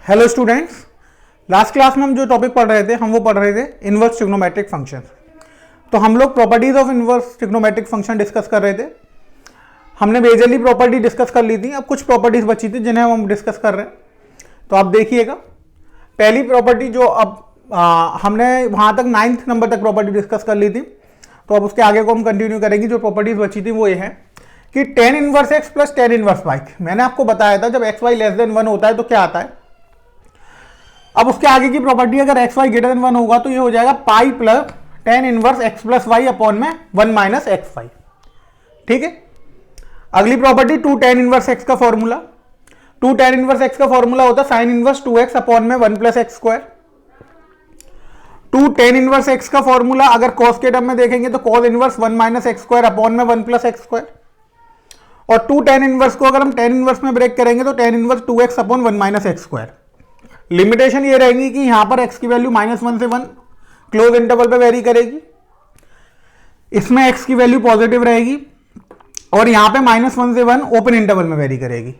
Hello students, last class में हम जो टॉपिक पढ़ रहे थे वो पढ़ रहे थे इनवर्स ट्रिग्नोमेट्रिक फंक्शन। तो हम लोग properties of inverse trigonometric function discuss कर रहे थे। हमने मेजरली प्रॉपर्टी डिस्कस कर ली थी, अब कुछ प्रॉपर्टीज बची थी जिन्हें हम डिस्कस कर रहे हैं। तो आप देखिएगा, पहली प्रॉपर्टी जो हमने वहाँ तक 9th नंबर तक प्रॉपर्टी डिस्कस कर ली थी, तो अब उसके आगे को हम कंटिन्यू करेंगे। जो प्रॉपर्टीज बची थी वो ये है कि tan inverse x plus tan inverse y। मैंने आपको बताया था जब एक्स वाई लेस देन 1 होता है तो क्या आता है। अब उसके आगे की प्रॉपर्टी अगर एक्स वाई ग्रेटर देन 1 होगा तो ये हो जाएगा pi plus tan inverse x plus y upon में 1 माइनस एक्स वाई। ठीक है, अगली प्रॉपर्टी 2 tan इनवर्स x का फॉर्मूला। 2 tan इनवर्स x का फॉर्मूला होता है साइन इनवर्स 2x अपॉन में 1 plus x square. 2 tan inverse x का फॉर्मूला अगर cos के टर्म में देखेंगे तो cos inverse 1 minus x square upon में 1 प्लस एक्स स्क्वायर। और 2 tan इनवर्स को अगर हम tan इनवर्स में ब्रेक करेंगे तो tan inverse 2x upon 1 minus x square. Limitation ये रहेगी कि यहां पर x की वैल्यू -1 से 1 क्लोज इंटरवल पे वेरी करेगी, इसमें x की वैल्यू पॉजिटिव रहेगी और यहां पे -1 से 1 ओपन इंटरवल में वेरी करेगी।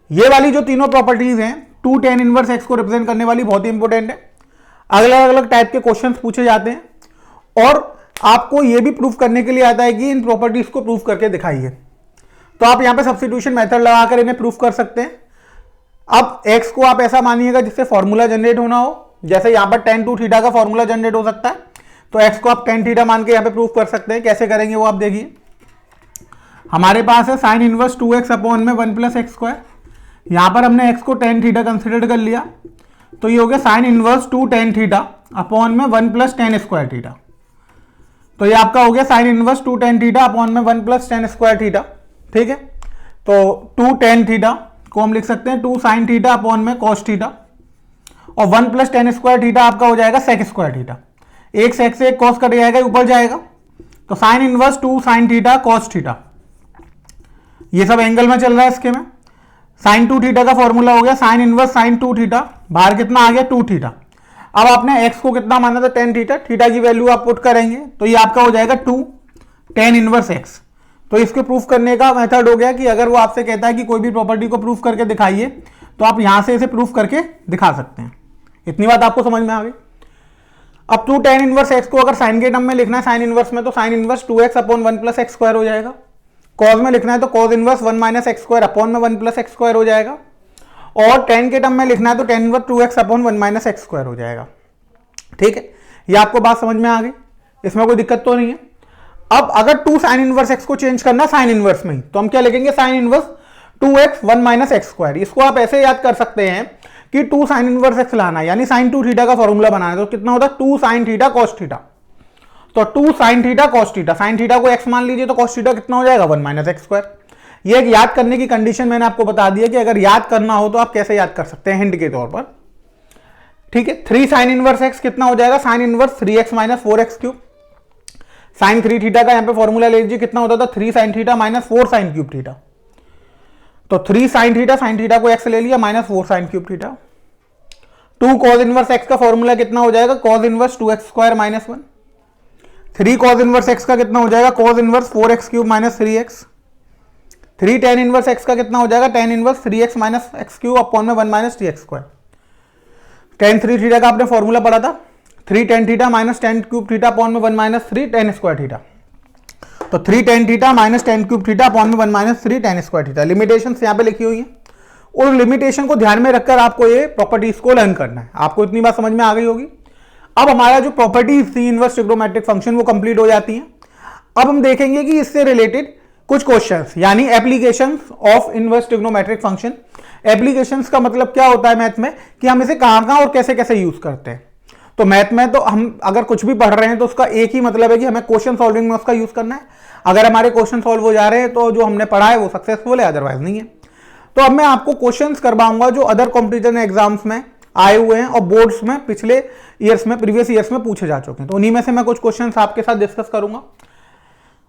ये वाली जो तीनों प्रॉपर्टीज हैं 2 tan इनवर्स x को रिप्रेजेंट करने वाली, बहुत ही इंपॉर्टेंट है। अलग अलग टाइप के क्वेश्चंस पूछे जाते हैं और आपको यह भी प्रूफ करने के लिए आता है कि इन प्रॉपर्टीज को प्रूफ करके दिखाइए। तो आप यहां पे सब्स्टिट्यूशन मेथड लगाकर इन्हें प्रूफ कर सकते हैं। अब x को आप ऐसा मानिएगा जिससे फॉर्मूला जनरेट होना हो, जैसे यहां पर tan 2 थीटा का फॉर्मूला जनरेट हो सकता है, तो x को आप tan थीटा मान के यहां पे प्रूफ कर सकते हैं। कैसे करेंगे वो आप देखिए। हमारे पास है साइन इनवर्स 2x अपॉन में 1 प्लस एक्स स्क्वायर। यहां पर हमने x को tan थीटा कंसिडर कर लिया, तो ये हो गया sine inverse 2 tan theta upon में 1 प्लस tan स्क्वायर थीटा। तो ये आपका हो गया sine inverse 2 tan theta upon में 1 प्लस tan स्क्वायर थीटा। ठीक है, तो 2 tan थीटा को हम लिख सकते हैं 2 sin थीटा अपॉन में cos थीटा और 1 प्लस tan स्क्वायर थीटा आपका हो जाएगा sec स्क्वायर थीटा। एक sec से एक cos कट जाएगा, ऊपर जाएगा, तो sine inverse 2 sin theta cos theta. ये सब एंगल में चल रहा है इसके में। साइन 2 थीटा का फॉर्मूला हो गया साइन इनवर्स साइन 2 थीटा, बाहर कितना आ गया 2 थीटा। अब आपने x को कितना माना था tan थीटा, थीटा की वैल्यू आप पुट करेंगे तो ये आपका हो जाएगा 2 tan इनवर्स x। तो इसके प्रूफ करने का मेथड हो गया कि अगर वो आपसे कहता है कि कोई भी प्रॉपर्टी को प्रूफ करके दिखाइए तो आप यहां से इसे प्रूफ करके दिखा सकते हैं। इतनी बात आपको समझ में आ गई। अब 2 tan इनवर्स x को अगर साइन के टर्म में लिखना है साइन इनवर्स में, तो sign inverse 2x upon 1 plus x square हो जाएगा। कॉस में लिखना है तो cos inverse 1 minus x square upon में 1 प्लस एक्स स्क्वायर हो जाएगा। और tan के टर्म में लिखना है तो tan inverse 2x upon 1 minus x square हो जाएगा। ठीक है, ये आपको बात समझ में आ गई, इसमें कोई दिक्कत तो नहीं है। अब अगर 2 साइन इनवर्स x को चेंज करना साइन इनवर्स में ही, तो हम क्या लिखेंगे sign inverse 2x 1 minus x square. इसको आप ऐसे याद कर सकते हैं कि 2 साइन इनवर्स x लाना है, यानी साइन 2 थीटा का फॉर्मूला बनाना है, तो कितना होता है 2 साइन थीटा कॉस थीटा। तो 2 sine theta cos theta, sine theta को x मान लीजिए तो कॉस थीटा कितना हो जाएगा 1 माइनस एक्स स्क्वायर। ये एक याद करने की कंडीशन मैंने आपको बता दी है कि अगर याद करना हो तो आप कैसे याद कर सकते हैं, हिंट के तौर पर। ठीक है, 3 साइन इनवर्स x कितना हो जाएगा sine inverse 3x minus 4x cube. साइन 3 थीटा का यहां पे फॉर्मूला ले लीजिए, कितना होता था 3 sine theta minus 4 sine cube theta. तो 3 साइन थीटा को x ले लिया minus 4 sine cube theta. 2 cos inverse x का फॉर्मूला कितना हो जाएगा cos inverse 2x square minus 1। 3 cos inverse x का कितना हो जाएगा cos inverse 4x cube minus 3x। 3 tan inverse x का कितना हो जाएगा tan inverse 3x minus x cube upon में 1 minus T x square. tan 3 theta का आपने फॉर्मूला पढ़ा था 3 tan theta minus tan cube theta upon में 1 माइनस 3 tan स्क्वायर थीटा। तो 3 tan theta minus tan cube theta upon में 1 minus 3 tan square theta. Limitation यहाँ पे लिखी हुई है और लिमिटेशन को ध्यान में रखकर आपको ये प्रॉपर्टीज को लर्न करना है। आपको इतनी बात समझ में आ गई होगी। अब हमारा जो प्रॉपर्टीज थी इनवर्स ट्रिग्नोमेट्रिक फंक्शन वो कंप्लीट हो जाती हैं। अब हम देखेंगे कि इससे रिलेटेड कुछ क्वेश्चंस, यानी applications of inverse trigonometric function. Applications का मतलब क्या होता है मैथ में कि हम इसे कहां और कैसे कैसे यूज करते हैं। तो मैथ में तो हम अगर कुछ भी पढ़ रहे हैं तो उसका एक ही मतलब है कि हमें क्वेश्चन सॉल्विंग में उसका यूज करना है। अगर हमारे क्वेश्चन सॉल्व हो जा रहे हैं तो जो हमने पढ़ा है वो सक्सेसफुल है, अदरवाइज नहीं है। तो अब मैं आपको क्वेश्चंस करवाऊंगा जो अदर कॉम्पिटिशन एग्जाम्स में आए हुए हैं और बोर्ड्स में पिछले ईयर्स में, प्रीवियस ईयर्स में पूछे जा चुके हैं। तो उन्हीं में से मैं कुछ क्वेश्चंस आपके साथ डिस्कस करूंगा।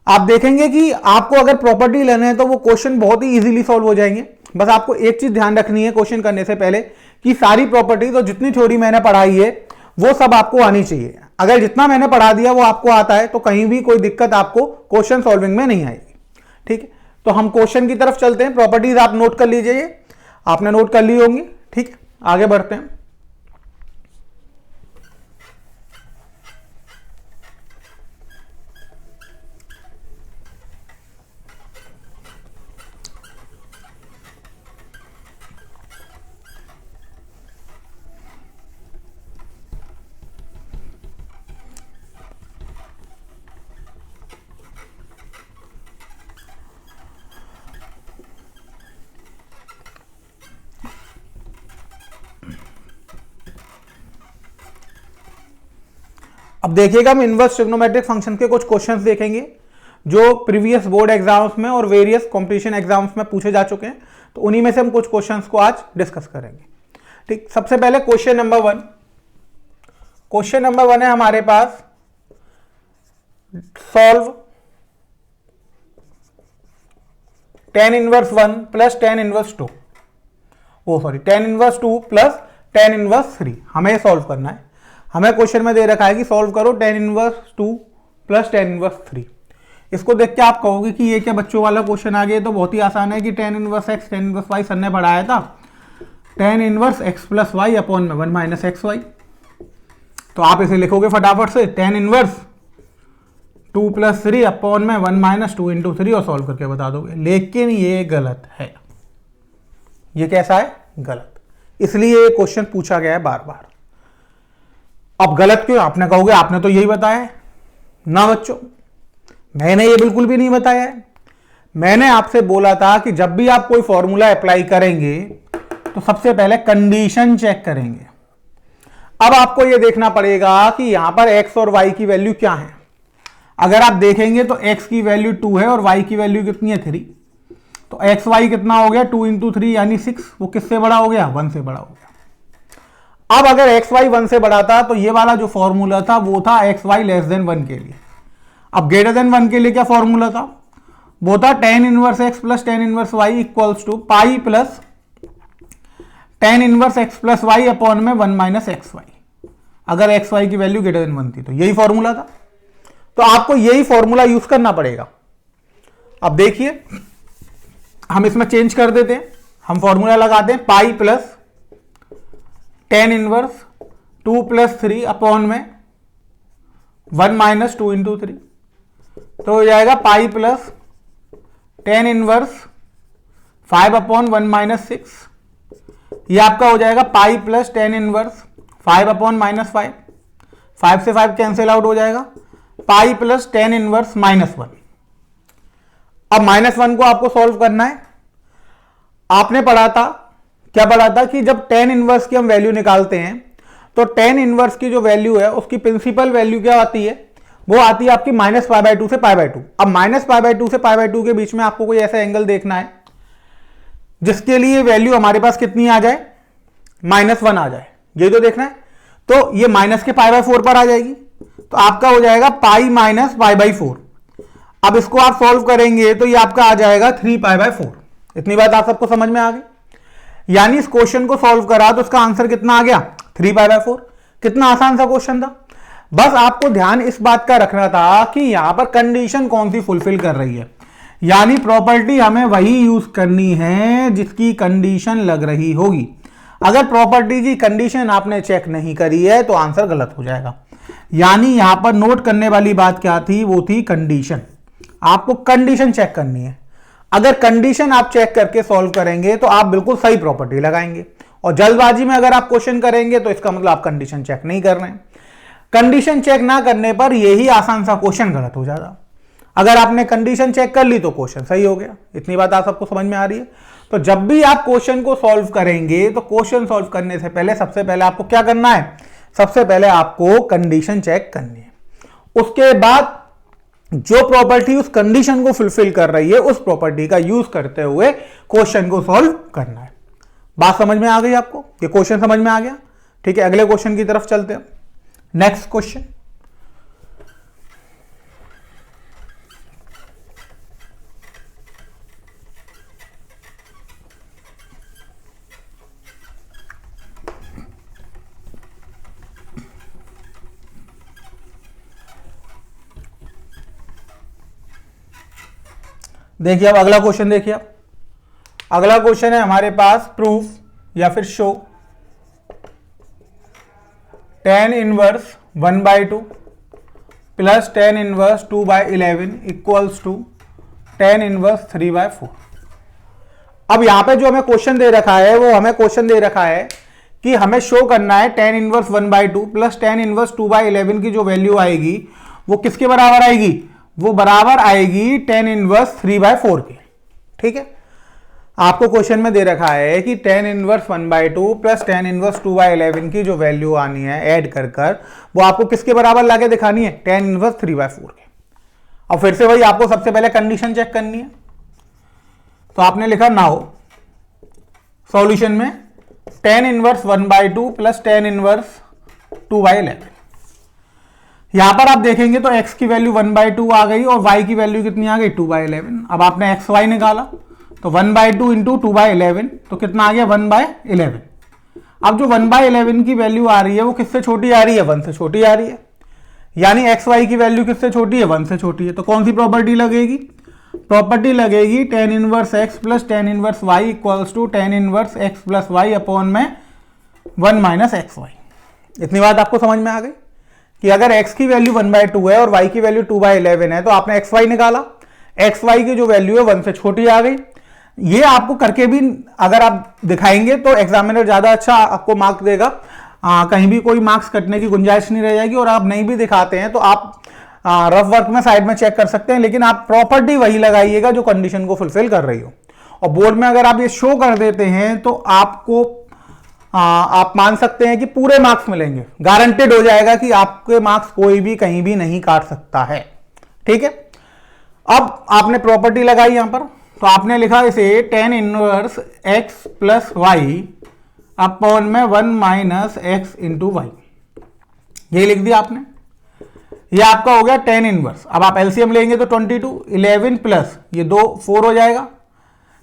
आप देखेंगे कि आपको अगर प्रॉपर्टी लेना है तो वो क्वेश्चन बहुत ही इजीली सॉल्व हो जाएंगे। बस आपको एक चीज ध्यान रखनी है क्वेश्चन करने से पहले कि सारी प्रॉपर्टीज और जितनी थ्योरी मैंने पढ़ाई है वो सब आपको आनी चाहिए। अगर जितना मैंने पढ़ा दिया वो आपको आता है तो कहीं भी कोई दिक्कत आपको क्वेश्चन सॉल्विंग में नहीं आएगी। ठीक है, तो हम क्वेश्चन की तरफ चलते हैं। प्रॉपर्टीज आप नोट कर लीजिए, आपने नोट कर ली होंगी। ठीक है, आगे बढ़ते हैं। अब देखिएगा हम इनवर्स ट्रिग्नोमेट्रिक फंक्शन के कुछ क्वेश्चंस देखेंगे जो प्रीवियस बोर्ड एग्जाम्स में और वेरियस कॉम्पिटिशन एग्जाम्स में पूछे जा चुके हैं, तो उन्हीं में से हम कुछ क्वेश्चंस को आज डिस्कस करेंगे। ठीक, सबसे पहले क्वेश्चन नंबर 1। क्वेश्चन नंबर 1 है हमारे पास, solve tan inverse 1 plus tan inverse 2, tan inverse 2 plus tan inverse 3। हमें सॉल्व करना है। हमें क्वेश्चन में दे रखा है कि सॉल्व करो tan inverse 2 plus tan inverse 3। इसको देख के आप कहोगे कि ये क्या बच्चों वाला क्वेश्चन आ गया। तो बहुत ही आसान है कि tan inverse x tan inverse y sir ने पढ़ाया था, tan inverse x plus y upon में 1 माइनस एक्स वाई। तो आप इसे लिखोगे फटाफट से, tan इनवर्स 2 प्लस 3 अपॉन में 1 माइनस 2 इंटू 3 और सॉल्व करके बता दोगे। लेकिन ये गलत है। ये कैसा है? गलत। इसलिए ये क्वेश्चन पूछा गया है बार बार। अब गलत क्यों? आपने कहोगे आपने तो यही बताया है ना बच्चों। मैंने ये बिल्कुल भी नहीं बताया है। मैंने आपसे बोला था कि जब भी आप कोई फॉर्मूला अप्लाई करेंगे तो सबसे पहले कंडीशन चेक करेंगे। अब आपको यह देखना पड़ेगा कि यहां पर x और y की वैल्यू क्या है। अगर आप देखेंगे तो x की वैल्यू 2 है और y की वैल्यू कितनी है? 3। तो एक्स वाई कितना हो गया? 2 इंटू 3 यानी 6। वो किससे बड़ा हो गया? 1 से बड़ा हो गया। अब अगर एक्स वाई 1 से बड़ा था तो ये वाला जो फॉर्मूला था वो था एक्स वाई लेस देन 1 के लिए। अब ग्रेटर देन 1 के लिए क्या फॉर्मूला था? वो था tan inverse x plus tan inverse y equals to pi plus tan inverse x plus y upon में 1 माइनस एक्स वाई। अगर एक्स वाई की वैल्यू ग्रेटर देन 1 थी तो यही फॉर्मूला था। तो आपको यही फॉर्मूला यूज करना पड़ेगा। अब देखिए हम इसमें चेंज कर देते हैं। हम फॉर्मूला लगाते हैं पाई plus tan inverse 2 plus 3 upon में 1 माइनस 2 इंटू 3। तो हो जाएगा pi plus tan inverse 5 upon 1 minus 6। ये आपका हो जाएगा pi plus tan inverse 5 upon minus 5। 5 से 5 कैंसिल आउट हो जाएगा। Pi plus tan inverse minus 1। अब माइनस 1 को आपको सॉल्व करना है। आपने पढ़ा था, क्या पढ़ा था कि जब tan इनवर्स की हम वैल्यू निकालते हैं तो tan इनवर्स की जो वैल्यू है उसकी प्रिंसिपल वैल्यू क्या आती है? वो आती है आपकी माइनस पाई बाई 2 से पाई बाई 2। अब माइनस पाई बाई 2 से पाई बाई 2 के बीच में आपको कोई ऐसा एंगल देखना है जिसके लिए वैल्यू हमारे पास कितनी आ जाए? -1 आ जाए। ये तो देखना है। तो ये माइनस के पाई बाई 4 पर आ जाएगी। तो आपका हो जाएगा पाई माइनस पाई बाई 4। अब इसको आप सॉल्व करेंगे तो ये आपका आ जाएगा 3 पाई बाई 4। इतनी बात आप सबको समझ में आ गई? यानी इस क्वेश्चन को सॉल्व करा तो उसका आंसर कितना आ गया? 3 पाई बाई 4। कितना आसान सा क्वेश्चन था। बस आपको ध्यान इस बात का रखना था कि यहां पर कंडीशन कौन सी फुलफिल कर रही है। यानी प्रॉपर्टी हमें वही यूज करनी है जिसकी कंडीशन लग रही होगी। अगर प्रॉपर्टी की कंडीशन आपने चेक नहीं करी है तो आंसर गलत हो जाएगा। यानी यहां पर नोट करने वाली बात क्या थी? वो थी कंडीशन। आपको कंडीशन चेक करनी है। अगर कंडीशन आप चेक करके सॉल्व करेंगे तो आप बिल्कुल सही प्रॉपर्टी लगाएंगे। और जल्दबाजी में अगर आप क्वेश्चन करेंगे तो इसका मतलब आप कंडीशन चेक नहीं कर रहे हैं। कंडीशन चेक ना करने पर यही आसान सा क्वेश्चन गलत हो जाता। अगर आपने कंडीशन चेक कर ली तो क्वेश्चन सही हो गया। इतनी बात आप सबको समझ में आ रही है? तो जब भी आप क्वेश्चन को सॉल्व करेंगे तो क्वेश्चन सॉल्व करने से पहले सबसे पहले आपको क्या करना है? सबसे पहले आपको कंडीशन चेक करनी है। उसके बाद जो प्रॉपर्टी उस कंडीशन को फुलफिल कर रही है उस प्रॉपर्टी का यूज करते हुए क्वेश्चन को सॉल्व करना है। बात समझ में आ गई आपको? ये क्वेश्चन समझ में आ गया? ठीक है, अगले क्वेश्चन की तरफ चलते हैं। नेक्स्ट क्वेश्चन, देखिए अब अगला क्वेश्चन देखिए। अगला क्वेश्चन है हमारे पास प्रूफ या फिर show tan inverse 1/2 plus tan inverse 2/11 equals to tan inverse 3/4। अब यहां पे जो हमें क्वेश्चन दे रखा है वो हमें क्वेश्चन दे रखा है कि हमें शो करना है tan inverse 1/2 plus tan inverse 2/11 की जो वैल्यू आएगी वो किसके बराबर आएगी, वो बराबर आएगी tan इनवर्स 3/4 के। ठीक है, आपको क्वेश्चन में दे रखा है कि tan inverse 1/2 plus tan inverse 2/11 की जो वैल्यू आनी है ऐड कर कर वो आपको किसके बराबर लाके दिखानी है, tan इनवर्स 3/4 के। और फिर से वही आपको सबसे पहले कंडीशन चेक करनी है। तो आपने लिखा नाउ सॉल्यूशन में tan inverse 1/2 plus tan inverse 2/11। यहां पर आप देखेंगे तो x की वैल्यू 1/2 आ गई और y की वैल्यू कितनी आ गई 2/11। अब आपने xy निकाला तो 1/2 इंटू 2/11 तो कितना आ गया 1/11। अब जो 1/11 की वैल्यू आ रही है वो किससे छोटी आ रही है, 1 से छोटी आ रही है, यानी xy की वैल्यू किससे छोटी है, 1 से छोटी है। तो कौन सी प्रॉपर्टी लगेगी, प्रॉपर्टी लगेगी tan inverse x plus tan inverse y equals to tan inverse x plus y upon में 1 माइनस xy। इतनी बात आपको समझ में आ गई कि अगर x की वैल्यू 1/2 है और y की वैल्यू 2/11 है तो आपने xy निकाला, xy की जो वैल्यू है 1 से छोटी आ गई। ये आपको करके भी अगर आप दिखाएंगे तो एग्जामिनर ज्यादा अच्छा आपको मार्क देगा, कहीं भी कोई मार्क्स कटने की गुंजाइश नहीं रह जाएगी। और आप नहीं भी दिखाते हैं तो आप रफ वर्क में साइड में चेक कर सकते हैं, लेकिन आप प्रॉपर्टी वही लगाइएगा जो कंडीशन को फुलफिल कर रही हो। और बोर्ड में अगर आप ये शो कर देते हैं तो आपको आप मान सकते हैं कि पूरे मार्क्स मिलेंगे, गारंटेड हो जाएगा कि आपके मार्क्स कोई भी कहीं भी नहीं काट सकता है। ठीक है, अब आपने प्रॉपर्टी लगाई यहां पर, तो आपने लिखा इसे tan inverse x plus y upon में 1 माइनस एक्स इंटू वाई, ये लिख दिया आपने। ये आपका हो गया tan इनवर्स। अब आप एलसीएम लेंगे तो 22 11 प्लस ये 2 4 हो जाएगा,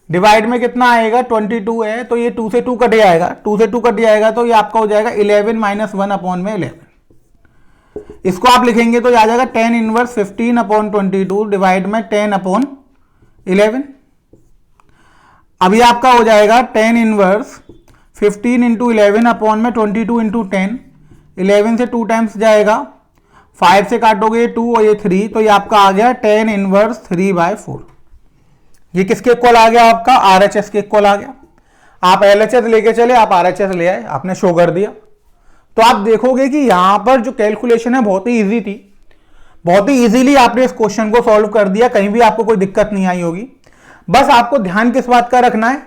डिवाइड में कितना आएगा 22 है तो ये 2 से 2 कट जाएगा, 2 से 2 कट जाएगा तो ये आपका हो जाएगा 11 माइनस 1 अपॉन में 11। इसको आप लिखेंगे तो आ जाएगा tan इनवर्स 15 अपॉन 22 डिवाइड में 10 अपॉन 11। अभी आपका हो जाएगा tan इनवर्स 15 इंटू 11 अपॉन में 22 इंटू 10, 11 से 2 टाइम्स जाएगा, 5 से काटोगे 2 और ये 3 तो ये आपका आ गया tan इनवर्स 3/4। ये किसके इक्वल आ गया, आपका RHS के इक्वल आ गया। आप LHS लेके चले, आप RHS ले आए, आपने शो कर दिया। तो आप देखोगे कि यहां पर जो कैलकुलेशन है बहुत ही इजी थी, बहुत ही इजीली आपने इस क्वेश्चन को सॉल्व कर दिया, कहीं भी आपको कोई दिक्कत नहीं आई होगी। बस आपको ध्यान किस बात का रखना है,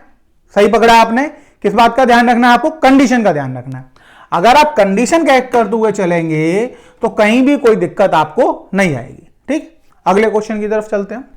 सही पकड़ा आपने, किस बात का ध्यान रखना है, आपको कंडीशन का ध्यान रखना है। अगर आप कंडीशन कैच करते हुए चलेंगे तो कहीं भी कोई दिक्कत आपको नहीं आएगी। ठीक, अगले क्वेश्चन की तरफ चलते हैं।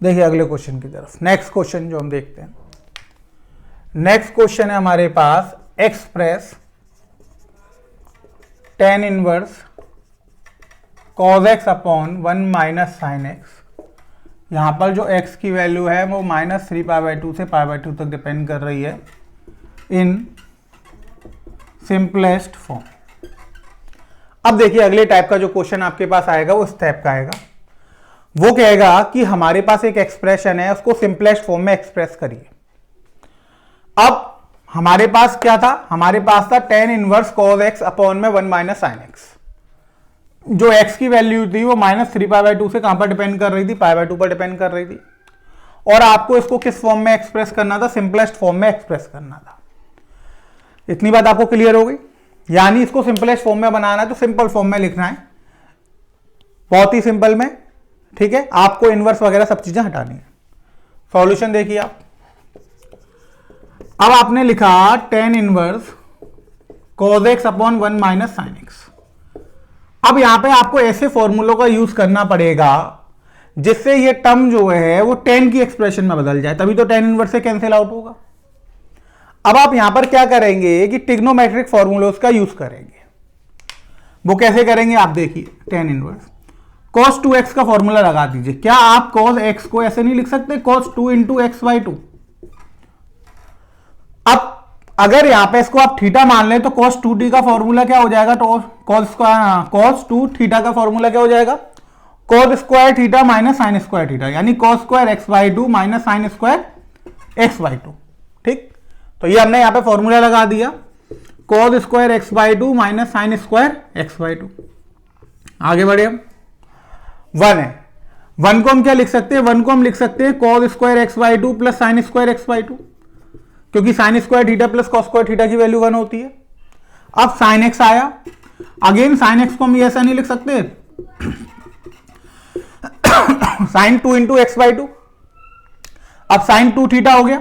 देखिए अगले क्वेश्चन की तरफ, नेक्स्ट क्वेश्चन जो हम देखते हैं, नेक्स्ट क्वेश्चन है हमारे पास express tan inverse cos x upon 1 minus sine x। यहां पर जो x की वैल्यू है वो -3π/2 से π/2 तक डिपेंड कर रही है इन सिंपलेस्ट फॉर्म। अब देखिए अगले टाइप का जो क्वेश्चन आपके पास आएगा वो इस टाइप का आएगा, वो कहेगा कि हमारे पास एक एक्सप्रेशन है, उसको सिंपलेस्ट फॉर्म में एक्सप्रेस करिए। अब हमारे पास क्या था, हमारे पास था tan inverse cos x upon में 1 माइनस साइन x। जो x की वैल्यू थी वो -3π/2 से कहां पर डिपेंड कर रही थी, π/2 पर डिपेंड कर रही थी। और आपको इसको किस फॉर्म में एक्सप्रेस करना था, सिंपलेस्ट फॉर्म में एक्सप्रेस करना था। इतनी बात आपको क्लियर हो गई, यानी इसको सिंपलेस्ट फॉर्म में बनाना है तो सिंपल फॉर्म में लिखना है, बहुत ही सिंपल में। ठीक है, आपको इनवर्स वगैरह सब चीजें हटानी है। सॉल्यूशन देखिए आप, अब आपने लिखा tan inverse cos x upon 1 minus sine x। अब यहां पे आपको ऐसे फॉर्मूलों का यूज करना पड़ेगा जिससे ये टर्म जो है वो tan की एक्सप्रेशन में बदल जाए, तभी तो tan इनवर्स से कैंसिल आउट होगा। अब आप यहां पर क्या करेंगे कि ट्रिग्नोमेट्रिक फॉर्मूलोज का यूज करेंगे। वो कैसे करेंगे आप देखिए, tan इनवर्स cos 2x का फॉर्मूला लगा दीजिए। क्या आप cos x को ऐसे नहीं लिख सकते, cos 2 into x by two. अब अगर यहां पे इसको आप थीटा मान लें तो cos 2t का फॉर्मूला क्या हो जाएगा, तो cos 2 थीटा का फॉर्मूला क्या हो जाएगा, cos square theta minus sign square theta, यानी cos square x by two minus sign square x by to. ठीक, तो ये हमने यहां पे फॉर्मूला लगा दिया, cos square x by two minus sign square x by to. आगे बढ़े हम, 1 है, 1 को हम क्या लिख सकते हैं, 1 को हम लिख सकते हैं cos square x by two plus sine square x by two, क्योंकि sine square theta plus cos square theta की वैल्यू 1 होती है। अब साइन एक्स आया, अगेन साइन एक्स को हम ऐसा नहीं लिख सकते sine 2 into x by two. अब साइन 2 थीटा हो गया,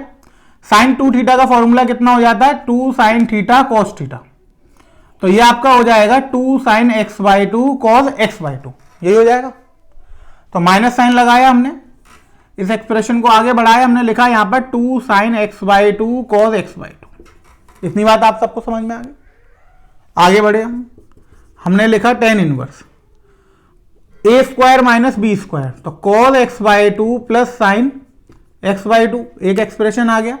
साइन 2 थीटा का फॉर्मूला कितना हो जाता है, 2 साइन थीटा कॉस थीटा, तो ये आपका हो जाएगा 2 sign x by to cos x by to, यही हो जाएगा। तो माइनस साइन लगाया हमने, इस एक्सप्रेशन को आगे बढ़ाया, हमने लिखा यहां पर 2 sign x by to cos x by to. इतनी बात आप सबको समझ में आ गई। आगे बढ़े हम, हमने लिखा tan inverse A square minus B square, तो cos x by two plus sine x by two, एक एक्सप्रेशन आ गया।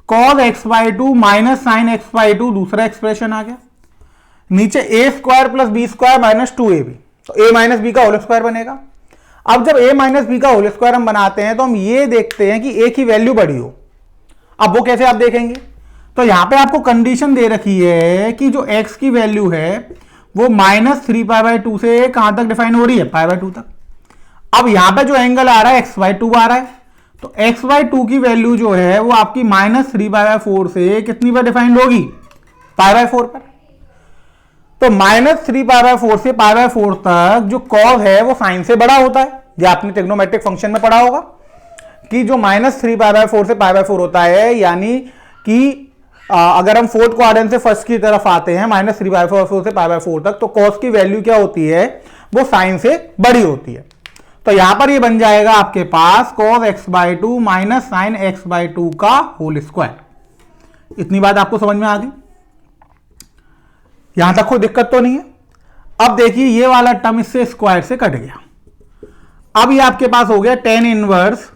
Cos x by two minus sine x by two, दूसरा एक्सप्रेशन आ गया। नीचे A square plus B square minus 2ab, तो A minus B का होल स्क्वायर बनेगा। अब जब a माइनस बी का होल स्क्वायर हम बनाते हैं तो हम ये देखते हैं कि a की वैल्यू बड़ी हो। अब वो कैसे आप देखेंगे, तो यहां पे आपको कंडीशन दे रखी है कि जो x की वैल्यू है वो माइनस 3π/2 से कहां तक डिफाइन हो रही है, π/2 तक। अब यहां पे जो एंगल आ रहा है x/2 आ रहा है, तो x/2 की वैल्यू जो है वो आपकी माइनस 3π/4 से कितनी पर डिफाइंड होगी, π/4 पर। तो माइनस 3π/4 से π/4 तक जो कॉस है वो साइन से बड़ा होता है। ये आपने ट्रिग्नोमेट्रिक फंक्शन में पढ़ा होगा कि जो माइनस 3π/4 से π/4 होता है, यानी कि अगर हम फोर्थ क्वाड्रेंट से फर्स्ट की तरफ आते हैं माइनस 3π/4 से π/4 तक, तो कॉस की वैल्यू क्या होती है, वो साइन से बड़ी होती है। तो यहां पर ये बन जाएगा आपके पास cos x/2 minus sign x/2 का होल स्क्वायर। इतनी बात आपको समझ में आ गई, यहां तक कोई दिक्कत तो नहीं है। अब देखिए ये वाला टर्म इससे स्क्वायर से कट गया। अब ये आपके पास हो गया tan inverse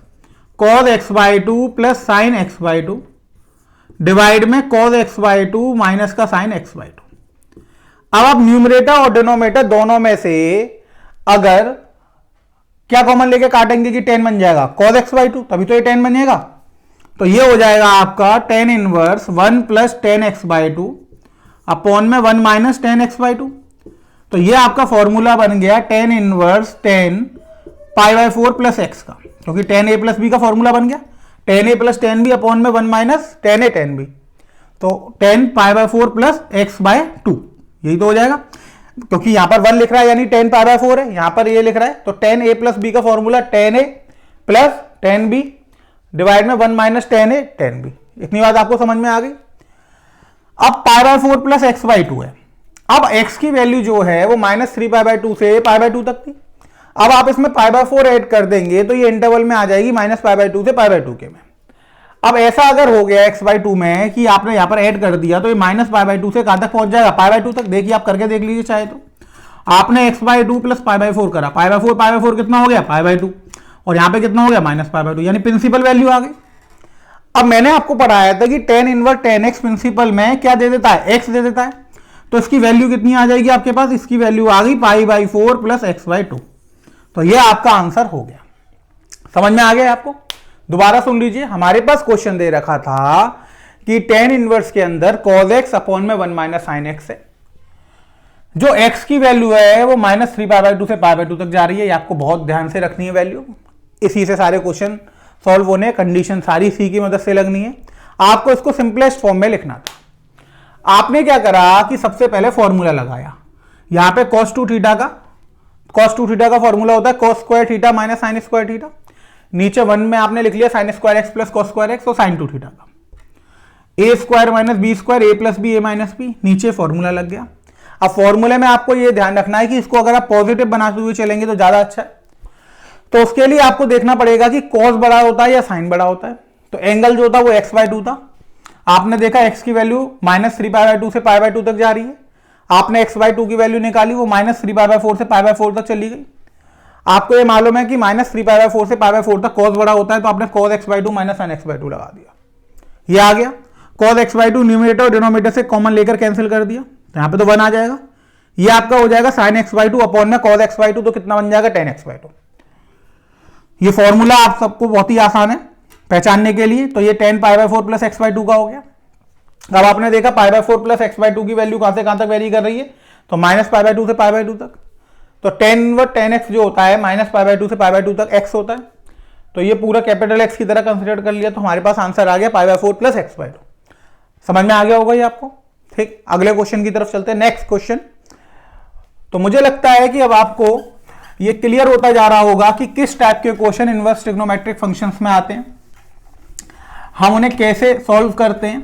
cos x/2 plus sign x/2 divide में cos x/2 माइनस का साइन x/2। अब आप न्यूमरेटर और डिनोमिनेटर दोनों में से अगर क्या कॉमन लेके काटेंगे कि 10 बन जाएगा cos x/2, तभी तो ये 10 बनेगा। तो ये हो जाएगा आपका tan inverse 1 plus 10x/2 upon में 1 माइनस 10x/2। तो ये आपका फॉर्मूला बन गया टेन इनवर्स 10 π/4 प्लस x का, क्योंकि 10a प्लस b का फॉर्मूला बन गया 10a प्लस 10b अपॉन में 1 माइनस 10a 10b, तो 10 π/4 प्लस x/2, यही तो हो जाएगा। क्योंकि यहां पर 1 लिख रहा है यानी 10 π/4 है, यहां पर ये लिख रहा है, तो 10a प्लस b का formula 10a plus 10b divide में 1 माइनस 10a 10b। इतनी बात आपको समझ में आ गई। अब π/4 प्लस x/2 है। अब x की वैल्यू जो है वो माइनस 3π/2 से π/2 तक थी। अब आप इसमें π/4 ऐड कर देंगे तो ये इंटरवल में आ जाएगी माइनस π/2 से π/2 के में। अब ऐसा अगर हो गया x/2 में कि आपने यहां पर ऐड कर दिया तो ये माइनस π/2 से कहां तक पहुंच जाएगा, π/2 तक। देखिए आप करके देख लीजिए चाहे तो। आपने x/2 प्लस π/4 करा, π/4 कितना हो गया, π/2, और यहां पे कितना हो गया माइनस π/2, यानी प्रिंसिपल वैल्यू आ गई। अब मैंने आपको पढ़ाया था कि टेन इनवर्स 10x प्रिंसिपल में क्या दे देता है, x दे देता है। तो इसकी वैल्यू कितनी आ जाएगी आपके पास, इसकी वैल्यू आ गई π/4 प्लस x/2। तो ये आपका आंसर हो गया। समझ में आ गया आपको। दोबारा सुन लीजिए, हमारे पास क्वेश्चन दे रखा था कि टेन इनवर्स के अंदर cos x अपॉन में 1 माइनस साइन x है। जो x की वैल्यू है वो माइनस 3π/2 से π/2 तक जा रही है। ये आपको बहुत ध्यान से रखनी है वैल्यू, इसी से सारे क्वेश्चन सॉल्व होने, कंडीशन सारी सी की मदद से लगनी है। आपको इसको सिंपलेस्ट फॉर्म में लिखना था। आपने क्या करा कि सबसे पहले फॉर्मूला लगाया, यहां पे cos 2 थीटा का फॉर्मूला होता है cos square theta minus sign square theta. नीचे 1 में आपने लिख लिया sign square x plus cos square x, तो साइन 2 थीटा का ए स्क्वायर माइनस बी स्क्वायर ए प्लस बी ए माइनस बी, नीचे फॉर्मूला लग गया। अब फॉर्मूले में आपको ये ध्यान रखना है कि इसको अगर आप पॉजिटिव बनाते हुए चलेंगे तो ज्यादा अच्छा है। तो उसके लिए आपको देखना पड़ेगा कि cos बड़ा होता है या साइन बड़ा होता है। तो एंगल जो था वो x/2 था। आपने देखा x की वैल्यू माइनस 3π/2 से π/2 तक जा रही है। आपने x/2 की वैल्यू निकाली, वो माइनस 3π/4 से π/4 तक चली गई। आपको ये मालूम है कि -3π/4 से π/4 तक cos बड़ा होता है, तो आपने cos x/2 - sin x/2 लगा दिया, ये आ गया। cos x/2 न्यूमरेटर और डिनोमिनेटर से कॉमन लेकर कैंसिल कर दिया, तो यहां पे तो 1 आ जाएगा। ये आपका हो जाएगा sin x/2 अपॉन में cos x/2, तो कितना बन जाएगा 10 x/2। ये फॉर्मूला आप सबको बहुत ही आसान है पहचानने के लिए, तो ये 10π/4 + x/2 का हो गया। अब आपने देखा π/4 + x/2 की वैल्यू कहां से कहां तक वेरी कर रही है, तो -π/2 से π/2 तक। तो 10x जो होता है -π/2 से π/2 तक x होता है, तो ये पूरा कैपिटल X की तरह कंसिडर कर लिया, तो हमारे पास आंसर आ गया π/4 + x/2। समझ में आ गया होगा ये आपको। ठीक, अगले क्वेश्चन की तरफ चलते हैं। नेक्स्ट क्वेश्चन, तो मुझे लगता है कि अब आपको ये क्लियर होता जा रहा होगा कि किस टाइप के क्वेश्चन इनवर्स ट्रिग्नोमेट्रिक फंक्शंस में आते हैं, हम उन्हें कैसे सॉल्व करते हैं,